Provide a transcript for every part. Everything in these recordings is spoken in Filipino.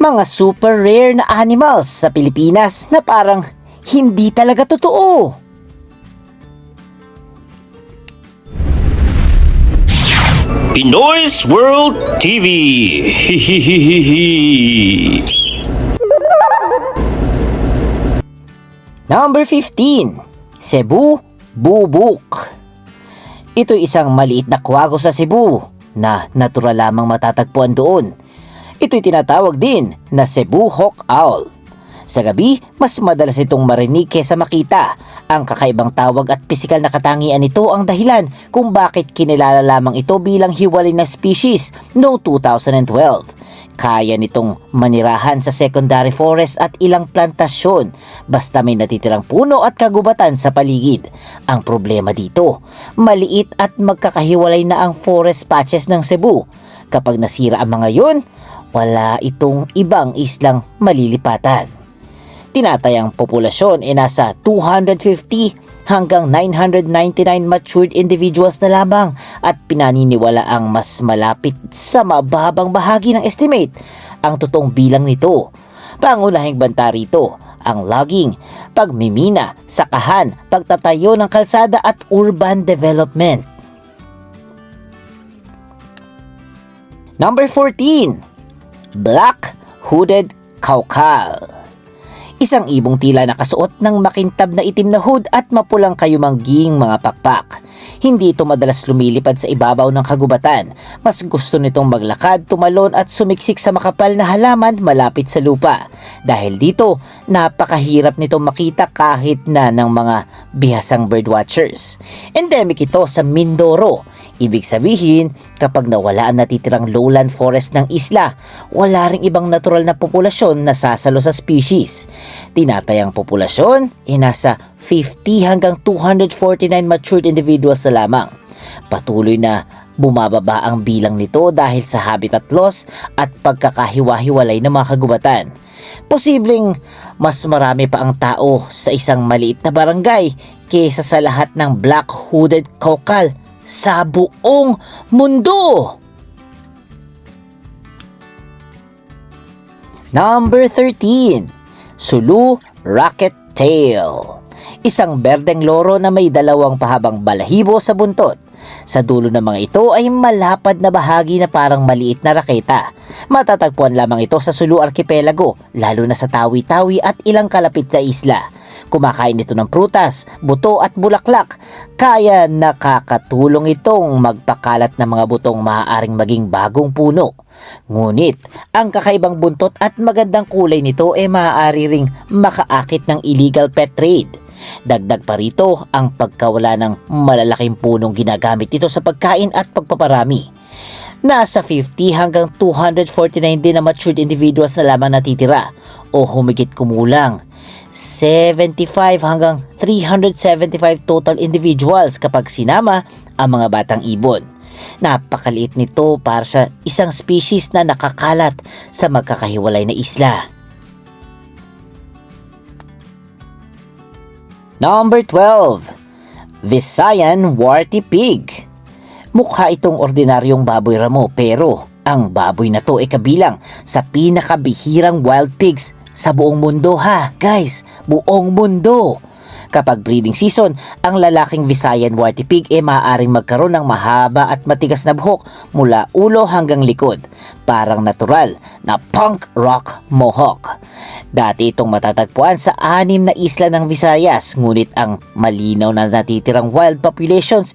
Mga super rare na animals sa Pilipinas na parang hindi talaga totoo. Pinoy's World TV. Hihihihi. Number 15. Cebu Bubuk. Ito'y isang maliit na kwago sa Cebu na natural lamang matatagpuan doon. Ito'y tinatawag din na Cebu Hawk Owl. Sa gabi, mas madalas itong marinig kaysa makita. Ang kakaibang tawag at pisikal na katangian nito ang dahilan kung bakit kinilala lamang ito bilang hiwalay na species noong 2012. Kaya nitong manirahan sa secondary forest at ilang plantasyon basta may natitirang puno at kagubatan sa paligid. Ang problema dito, maliit at magkakahiwalay na ang forest patches ng Cebu. Kapag nasira ang mga yon, wala itong ibang islang malilipatan. Tinatayang populasyon ay nasa 250 hanggang 999 matured individuals na lamang at pinaniniwala ang mas malapit sa mababang bahagi ng estimate ang totoong bilang nito. Pangunahing banta rito ang logging, pagmimina, sakahan, pagtatayo ng kalsada at urban development. Number 14. Black Hooded Kaukal. Isang ibong tila nakasuot ng makintab na itim na hood at mapulang kayumangging mga pakpak. Hindi ito madalas lumilipad sa ibabaw ng kagubatan. Mas gusto nitong maglakad, tumalon at sumiksik sa makapal na halaman malapit sa lupa. Dahil dito, napakahirap nitong makita kahit na ng mga bihasang birdwatchers. Endemic ito sa Mindoro. Ibig sabihin, kapag nawala ang natitirang lowland forest ng isla, wala ring ibang natural na populasyon na sasalo sa species. Tinatayang populasyon ay nasa 50 hanggang 249 matured individuals na lamang. Patuloy na bumababa ang bilang nito dahil sa habitat loss at pagkakahiwa-hiwalay ng mga kagubatan. Posibleng mas marami pa ang tao sa isang maliit na barangay kaysa sa lahat ng black-hooded kaukal sa buong mundo. Number 13. Sulu Rocket Tail. Isang berdeng loro na may dalawang pahabang balahibo sa buntot. Sa dulo ng mga ito ay malapad na bahagi na parang maliit na raketa. Matatagpuan lamang ito sa Sulu Archipelago, lalo na sa Tawi-Tawi at ilang kalapit na isla. Kumakain ito ng prutas, buto at bulaklak. Kaya nakakatulong itong magpakalat ng mga butong maaaring maging bagong puno. Ngunit, ang kakaibang buntot at magandang kulay nito ay maaari ring makaakit ng illegal pet trade. Dagdag pa rito ang pagkawala ng malalaking punong ginagamit ito sa pagkain at pagpaparami. Nasa 50 hanggang 249 din na matured individuals na lamang natitira o humigit kumulang 75 hanggang 375 total individuals kapag sinama ang mga batang ibon. Napakaliit nito para sa isang species na nakakalat sa magkakahiwalay na isla. Number 12. Visayan Warty Pig. Mukha itong ordinaryong baboy ramo pero ang baboy na to ay kabilang sa pinakabihirang wild pigs sa buong mundo ha, guys, buong mundo. Kapag breeding season, ang lalaking Visayan Warty Pig ay maaaring magkaroon ng mahaba at matigas na buhok mula ulo hanggang likod. Parang natural na punk rock mohawk. Dati itong matatagpuan sa 6 na isla ng Visayas, ngunit ang malinaw na natitirang wild populations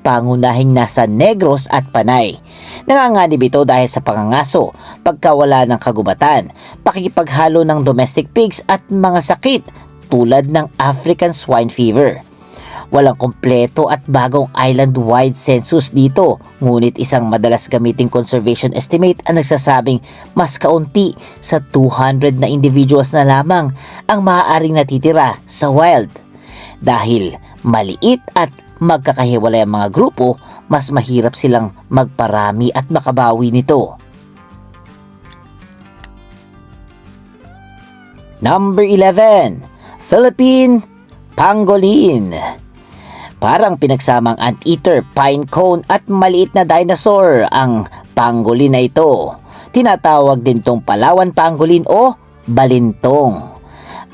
pangunahing nasa Negros at Panay. Nanganganib ito dahil sa pangangaso, pagkawala ng kagubatan, pakikipaghalo ng domestic pigs at mga sakit tulad ng African swine fever. Walang kompleto at bagong island-wide census dito, ngunit isang madalas gamiting conservation estimate ang nagsasabing mas kaunti sa 200 na individuals na lamang ang maaaring natitira sa wild. Dahil maliit at magkakahiwalay ang mga grupo, mas mahirap silang magparami at makabawi nito. Number 11. Philippine Pangolin. Parang pinagsamang anteater, pine cone at maliit na dinosaur ang pangolin na ito. Tinatawag din tong Palawan pangolin o balintong.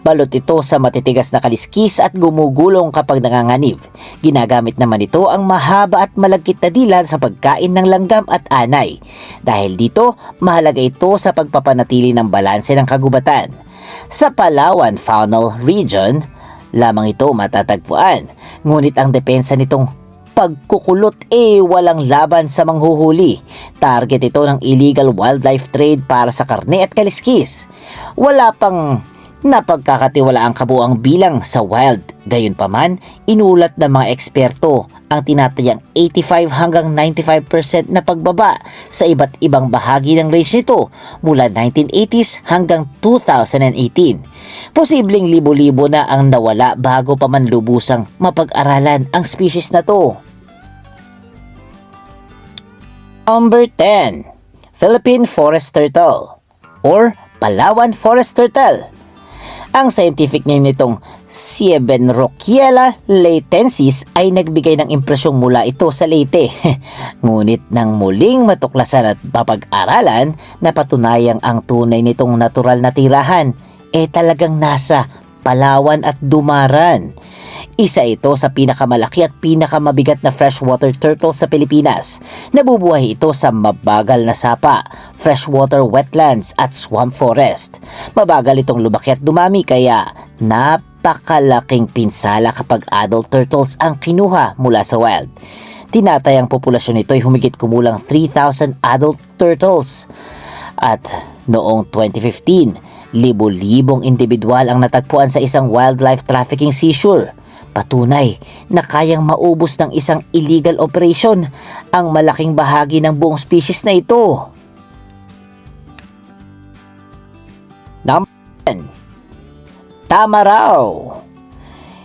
Balot ito sa matitigas na kaliskis at gumugulong kapag nanganganib. Ginagamit naman ito ang mahaba at malagkit na dila sa pagkain ng langgam at anay. Dahil dito, mahalaga ito sa pagpapanatili ng balanse ng kagubatan. Sa Palawan Faunal Region, lamang ito matatagpuan. Ngunit ang depensa nitong pagkukulot walang laban sa manghuhuli. Target ito ng illegal wildlife trade para sa karne at kaliskis. Wala pang napagkakatiwalaang kabuang bilang sa wild. Gayunpaman, inulat ng mga eksperto ang tinatayang 85 hanggang 95% na pagbaba sa iba't ibang bahagi ng range nito mula 1980s hanggang 2018. Posibleng libo-libo na ang nawala bago pa man lubusang mapag-aralan ang species na to. Number 10. Philippine Forest Turtle or Palawan Forest Turtle. Ang scientific name nitong Siebenrocchiella leitensis ay nagbigay ng impresyong mula ito sa Leyte. Ngunit nang muling matuklasan at papag-aralan, napatunayang ang tunay nitong natural na tirahan talagang nasa Palawan at Dumaran. Isa ito sa pinakamalaki at pinakamabigat na freshwater turtle sa Pilipinas. Nabubuhay ito sa mabagal na sapa, freshwater wetlands at swamp forest. Mabagal itong lumaki at dumami kaya napakalaking pinsala kapag adult turtles ang kinuha mula sa wild. Tinatayang populasyon nito ay humigit kumulang 3,000 adult turtles. At noong 2015, libo-libong individual ang natagpuan sa isang wildlife trafficking seizure. Patunay na kayang maubos ng isang illegal operation ang malaking bahagi ng buong species na ito. Number 10. Tamaraw.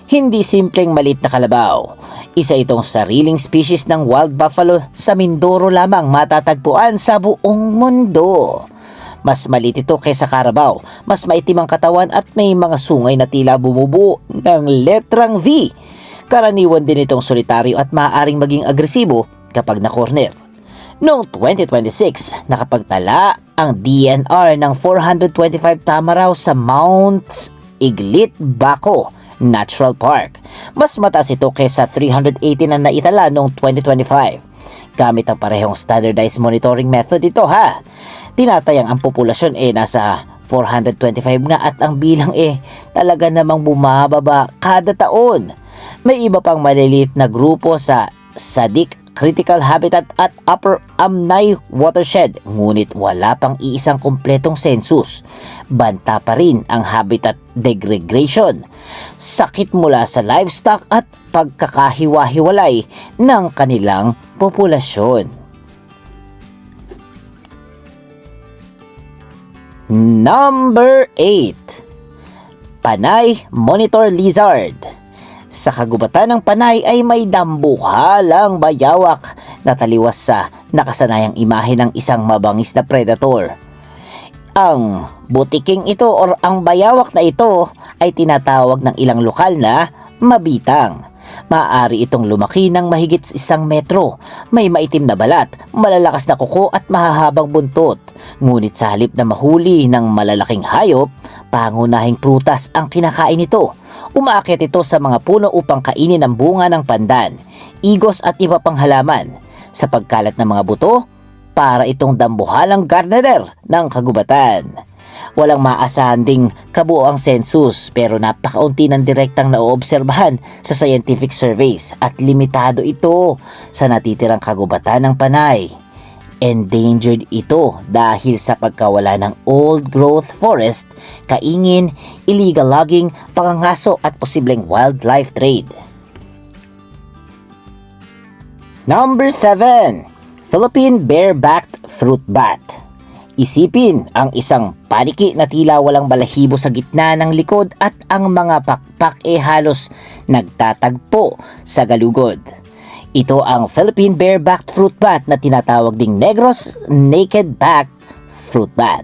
Hindi simpleng maliit na kalabaw. Isa itong sariling species ng wild buffalo sa Mindoro lamang matatagpuan sa buong mundo. Mas maliit ito kaysa karabaw, mas maitim ang katawan at may mga sungay na tila bumubuo ng letrang V. Karaniwan din itong solitaryo at maaaring maging agresibo kapag na-corner. Noong 2026, nakapagtala ang DNR ng 425 tamaraw sa Mount Iglit, Baco Natural Park. Mas mataas ito kaysa 380 na naitala noong 2025. Gamit ang parehong standardized monitoring method ito ha. Tinatayang ang populasyon nasa 425 nga at ang bilang talaga namang bumababa kada taon. May iba pang maliliit na grupo sa Sadik Critical Habitat at Upper Amnay Watershed, ngunit wala pang iisang kumpletong census. Banta pa rin ang habitat degradation, sakit mula sa livestock at pagkakahiwa-hiwalay ng kanilang populasyon. Number 8. Panay Monitor Lizard. Sa kagubatan ng Panay ay may dambuhalang bayawak na taliwas sa nakasanayang imahe ng isang mabangis na predator. Ang butiking ito or ang bayawak na ito ay tinatawag ng ilang lokal na mabitang. Maaari itong lumaki ng mahigit 1 metro, may maitim na balat, malalakas na kuko at mahahabang buntot. Ngunit sa halip na mahuli ng malalaking hayop, pangunahing prutas ang kinakain nito. Umaakyat ito sa mga puno upang kainin ang bunga ng pandan, igos at iba pang halaman. Sa pagkalat ng mga buto, para itong dambuhalang gardener ng kagubatan. Walang maasahan ding kabuoang census pero napakaunti ng direktang naoobserbahan sa scientific surveys at limitado ito sa natitirang kagubatan ng Panay. Endangered ito dahil sa pagkawala ng old growth forest, kaingin, illegal logging, pangangaso at posibleng wildlife trade. Number 7. Philippine Barebacked Fruit Bat. Isipin ang isang paniki na tila walang balahibo sa gitna ng likod at ang mga pakpak halos nagtatagpo sa galugod. Ito ang Philippine Barebacked Fruit Bat na tinatawag ding Negros Naked-Backed Fruit Bat.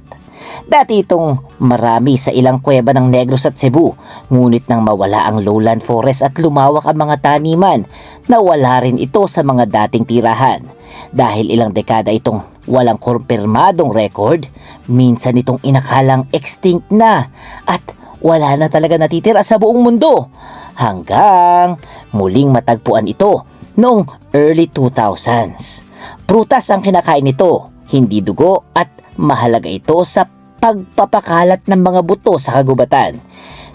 Dati itong marami sa ilang kuweba ng Negros at Cebu, ngunit nang mawala ang lowland forest at lumawak ang mga taniman, nawala rin ito sa mga dating tirahan. Dahil ilang dekada itong walang kumpirmadong record, minsan itong inakalang extinct na at wala na talaga natitira sa buong mundo hanggang muling matagpuan ito noong early 2000s. Prutas ang kinakain nito, hindi dugo, at mahalaga ito sa pagpapakalat ng mga buto sa kagubatan.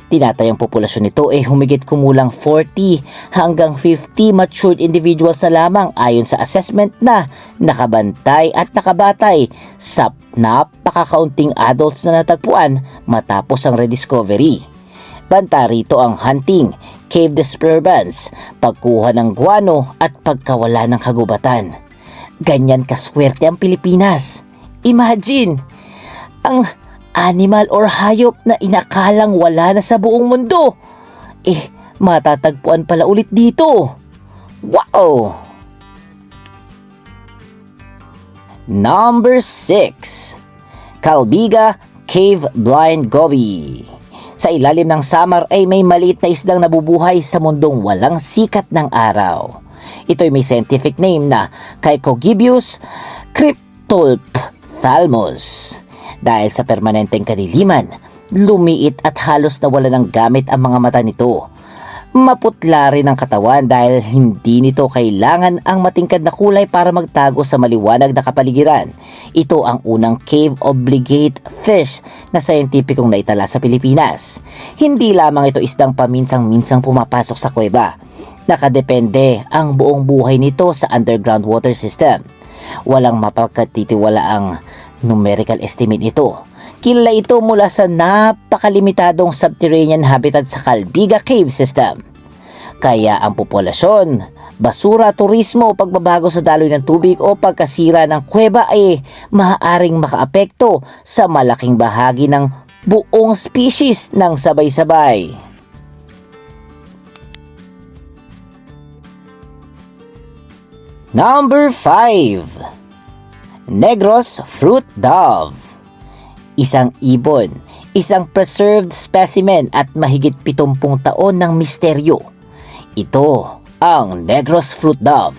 Tinatayang populasyon nito ay humigit kumulang 40 hanggang 50 matured individuals na lamang ayon sa assessment na nakabantay at nakabatay sa napakakaunting adults na natagpuan matapos ang rediscovery. Banta rito ang hunting, cave disturbance, pagkuha ng guano at pagkawala ng kagubatan. Ganyan kaswerte ang Pilipinas. Imagine, ang animal or hayop na inakalang wala na sa buong mundo, matatagpuan pala ulit dito. Wow! Number 6. Calbiga Cave Blind Goby. Sa ilalim ng Samar ay may maliit na isdang nabubuhay sa mundong walang sikat ng araw. Ito'y may scientific name na Caecogibius cryptophthalmus. Dahil sa permanenteng kadiliman, lumiit at halos nawala ng gamit ang mga mata nito. Maputla rin ang katawan dahil hindi nito kailangan ang matingkad na kulay para magtago sa maliwanag na kapaligiran. Ito ang unang cave obligate fish na scientificong naitala sa Pilipinas. Hindi lamang ito isdang paminsang-minsang pumapasok sa kuweba. Nakadepende ang buong buhay nito sa underground water system. Walang mapagkatitiwalaang numerical estimate nito. Kilala ito mula sa napakalimitadong subterranean habitat sa Calbiga Cave System. Kaya ang populasyon, basura, turismo, pagbabago sa daloy ng tubig o pagkasira ng kuweba ay maaaring makaapekto sa malaking bahagi ng buong species ng sabay-sabay. Number 5. Negros Fruit Dove. Isang ibon, isang preserved specimen at mahigit 70 taon ng misteryo. Ito ang Negros Fruit Dove.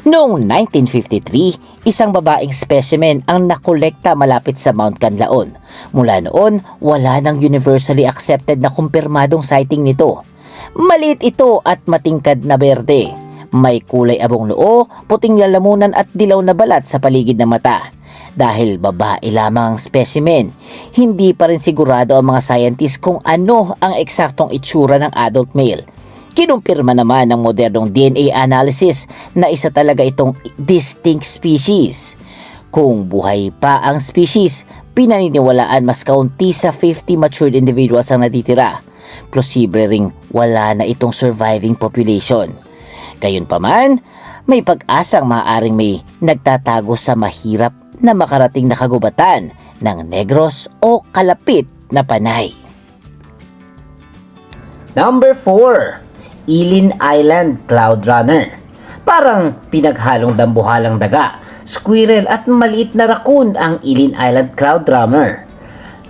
Noong 1953, isang babaeng specimen ang nakolekta malapit sa Mount Canlaon. Mula noon, wala nang universally accepted na kumpirmadong sighting nito. Maliit ito at matingkad na berde. May kulay abong noo, puting lalamunan at dilaw na balat sa paligid ng mata. Dahil babae lamang ang specimen, hindi pa rin sigurado ang mga scientists kung ano ang eksaktong itsura ng adult male. Kinumpirma naman ng modernong DNA analysis na isa talaga itong distinct species. Kung buhay pa ang species, pinaniniwalaan mas kaunti sa 50 matured individuals ang natitira. Posible ring wala na itong surviving population. Gayunpaman, may pag-asang maaaring may nagtatago sa mahirap na makarating na kagubatan ng Negros o kalapit na panay. Number 4. Ilin Island Cloud Runner. Parang pinaghalong dambuhalang daga, squirrel at maliit na raccoon ang Ilin Island Cloud Runner.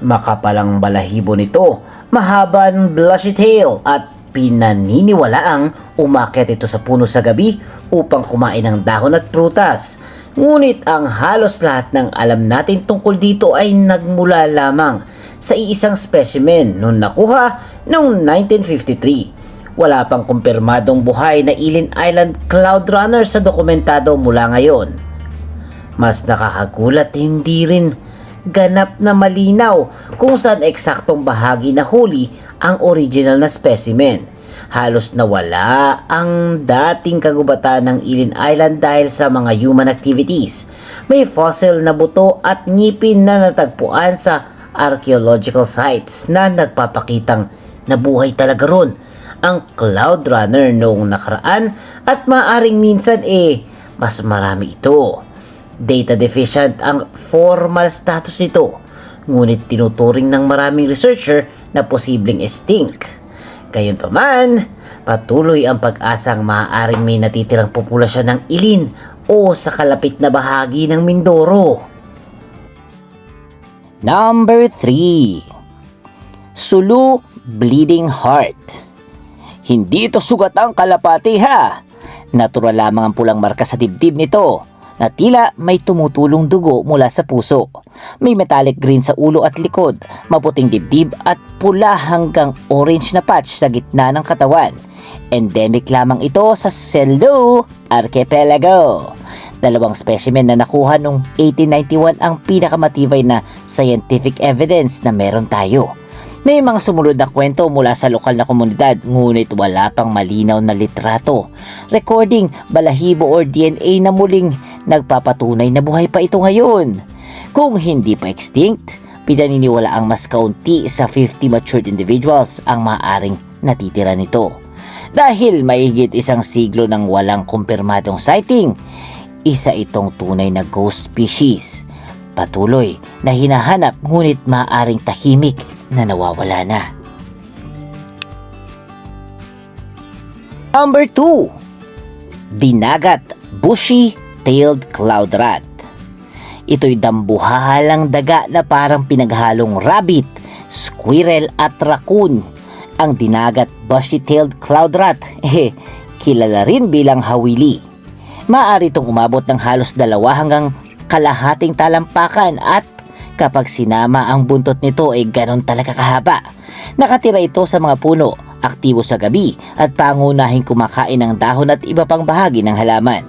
Makapalang balahibo nito, mahabang blushy tail at pinaniniwalaang umakyat ito sa puno sa gabi upang kumain ng dahon at prutas. Ngunit ang halos lahat ng alam natin tungkol dito ay nagmula lamang sa iisang specimen noong nakuha noong 1953. Wala pang kumpirmadong buhay na Ilin Island Cloud Runner sa dokumentado mula ngayon. Mas nakakagulat, hindi rin ganap na malinaw kung saan eksaktong bahagi na huli ang original na specimen. Halos nawala ang dating kagubatan ng Ilin Island dahil sa mga human activities. May fossil na buto at ngipin na natagpuan sa archaeological sites na nagpapakitang nabuhay talaga ron ang Cloud Runner noong nakaraan at maaring minsan mas marami ito. Data deficient ang formal status nito, ngunit tinuturing ng maraming researcher na posibleng extinct. Gayunpaman, patuloy ang pag-asang maaaring may natitirang populasyon ng ilin o sa kalapit na bahagi ng Mindoro. Number 3. Sulu Bleeding Heart. Hindi ito sugat ang kalapati ha. Natural lamang ang pulang marka sa dibdib nito. na tila may tumutulong dugo mula sa puso. May metallic green sa ulo at likod, maputing dibdib at pula hanggang orange na patch sa gitna ng katawan. Endemic lamang ito sa Sulu Archipelago. Dalawang specimen na nakuha noong 1891 ang pinakamatibay na scientific evidence na meron tayo. May mga sumunod na kwento mula sa lokal na komunidad, ngunit wala pang malinaw na litrato, recording, balahibo or DNA na muling nagpapatunay na buhay pa ito ngayon. Kung hindi pa extinct, pinaniniwala ang mas kaunti sa 50 matured individuals ang maaaring natitira nito. Dahil mahigit isang siglo nang walang kumpirmadong sighting, isa itong tunay na ghost species. Patuloy na hinahanap ngunit maaaring tahimik na nawawala na. Number 2. Dinagat Bushy-tailed Cloud Rat. Ito'y dambuhalang daga na parang pinaghalong rabbit, squirrel at raccoon. Ang dinagat bushy-tailed cloud rat, kilala rin bilang hawili. Maaari itong umabot ng halos 2 hanggang kalahating talampakan at kapag sinama ang buntot nito ay ganon talaga kahaba. Nakatira ito sa mga puno, aktibo sa gabi at pangunahing kumakain ng dahon at iba pang bahagi ng halaman.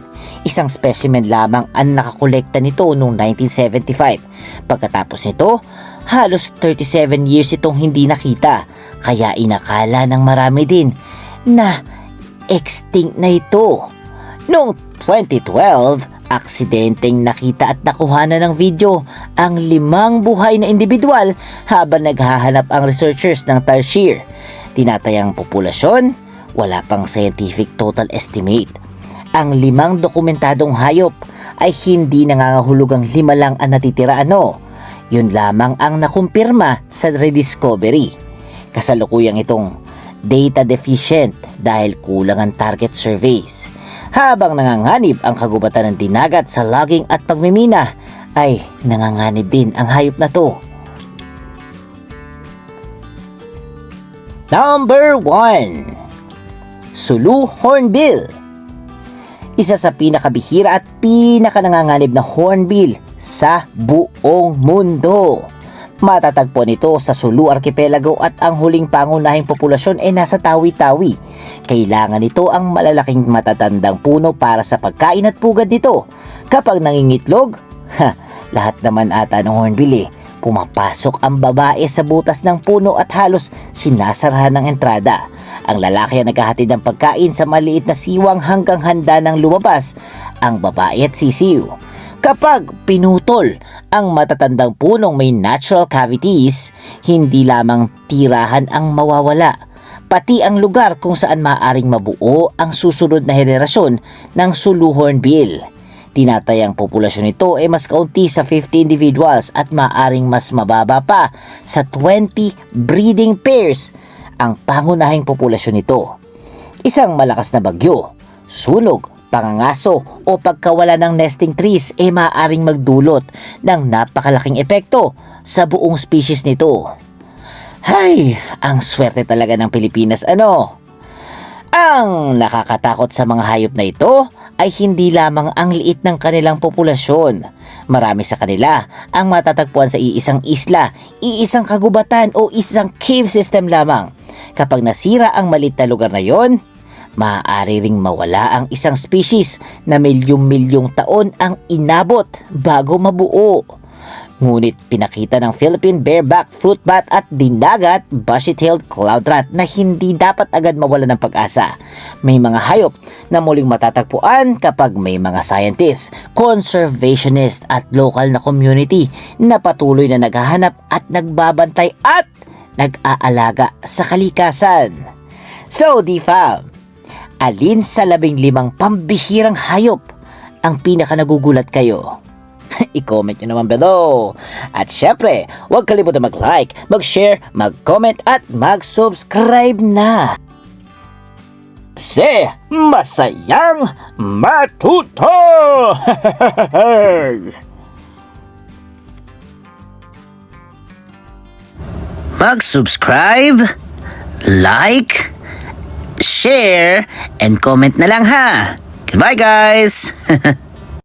Isang specimen lamang ang nakakolekta nito noong 1975. Pagkatapos nito, halos 37 years itong hindi nakita, kaya inakala ng marami din na extinct na ito. Noong 2012, aksidenteng nakita at nakuha na ng video ang 5 buhay na individual habang naghahanap ang researchers ng tarsier. Tinatayang populasyon, wala pang scientific total estimate. Ang 5 dokumentadong hayop ay hindi nangangahulugang 5 lang ang natitira Yun lamang ang nakumpirma sa rediscovery. Kasalukuyang itong data deficient dahil kulang ang target surveys. Habang nanganganib ang kagubatan ng dinagat sa logging at pagmimina, ay nanganganib din ang hayop na to. Number 1. Sulu Hornbill. Isa sa pinakabihira at pinakananganganib na hornbill sa buong mundo. Matatagpuan ito sa Sulu Archipelago at ang huling pangunahing populasyon ay nasa Tawi-Tawi. Kailangan ito ang malalaking matatandang puno para sa pagkain at pugad nito. Kapag nangingitlog, lahat naman ata ng hornbill pumapasok ang babae sa butas ng puno at halos sinasarahan ng entrada. Ang lalaki ang naghahatid ng pagkain sa maliit na siwang hanggang handa ng lumabas ang babae at sisiw. Kapag pinutol ang matatandang punong may natural cavities, hindi lamang tirahan ang mawawala, pati ang lugar kung saan maaaring mabuo ang susunod na henerasyon ng Sulu Hornbill. Tinatayang populasyon nito ay mas kaunti sa 50 individuals at maaaring mas mababa pa sa 20 breeding pairs ang pangunahing populasyon nito. Isang malakas na bagyo, sunog, pangangaso o pagkawala ng nesting trees ay maaaring magdulot ng napakalaking epekto sa buong species nito. Hay, ang swerte talaga ng Pilipinas Ang nakakatakot sa mga hayop na ito ay hindi lamang ang liit ng kanilang populasyon. Marami sa kanila ang matatagpuan sa iisang isla, iisang kagubatan o isang cave system lamang. Kapag nasira ang maliit na lugar na yon, maaari ring mawala ang isang species na milyong-milyong taon ang inabot bago mabuo. Ngunit pinakita ng Philippine bareback fruit bat at dinagat bushy-tailed cloud rat na hindi dapat agad mawala ng pag-asa. May mga hayop na muling matatagpuan kapag may mga scientists, conservationist at local na community na patuloy na naghahanap at nagbabantay at nag-aalaga sa kalikasan. So, D-Fam, alin sa 15 pambihirang hayop ang pinaka nagugulat kayo? I-comment nyo naman below. At syempre, huwag kalimutan mag-like, mag-share, mag-comment at mag-subscribe na. Kasi masayang matuto! Mag-subscribe, like, share, and comment na lang ha. Goodbye guys!